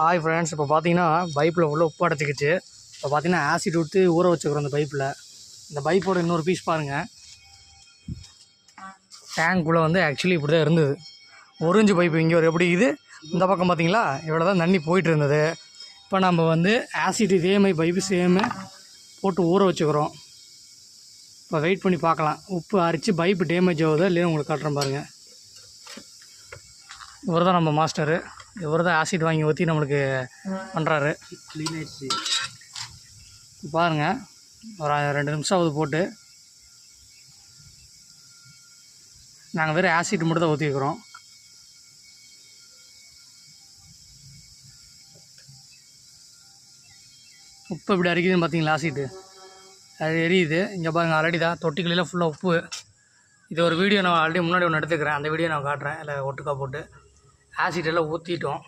Hi friends, இப்போ பார்த்தீங்கன்னா பைப்பில் உள்ள உப்பு அடைச்சிக்கிச்சு. இப்போ பார்த்தீங்கன்னா ஆசிட் விட்டு ஊற வச்சுக்கிறோம் அந்த பைப்பில். இந்த பைப்போட இன்னொரு பீஸ் பாருங்கள். டேங்க்குள்ளே வந்து ஆக்சுவலி இப்படி தான் இருந்தது. ஒரிஞ்சு பைப்பு இங்கே ஒரு எப்படி இது இந்த பக்கம் பார்த்தீங்களா, இவ்வளோ தான் தண்ணி போயிட்டு இருந்தது. இப்போ நம்ம வந்து ஆசிட் இதேமாதிரி பைப்பு சேமு போட்டு ஊற வச்சுக்கிறோம். இப்போ வெயிட் பண்ணி பார்க்கலாம். உப்பு அரிச்சு பைப்பு டேமேஜ் ஆகுதா இல்லைன்னு உங்களுக்கு காட்டுறேன் பாருங்கள். இவர் தான் நம்ம மாஸ்டரு. இவர் தான் ஆசிட் வாங்கி ஊற்றி நம்மளுக்கு பண்ணுறாரு. பாருங்கள், ஒரு 2 நிமிஷம் ஆகுது போட்டு. நாங்கள் வேறு ஆசிட் மட்டும் தான் ஊற்றிக்கிறோம். உப்பு இப்படி அரிக்குதுன்னு பார்த்தீங்களா, ஆசிட்டு அது எரியுது. இங்கே பாருங்கள், ஆல்ரெடி தான் தொட்டிகளில் ஃபுல்லாக உப்பு. இது ஒரு வீடியோ நான் ஆல்ரெடி முன்னாடி ஒன்று எடுத்துக்கிறேன். அந்த வீடியோ நான் காட்டுறேன். இல்லை ஒட்டுக்கா போட்டு ஆசிட் எல்லாம் ஊற்றிட்டோம்.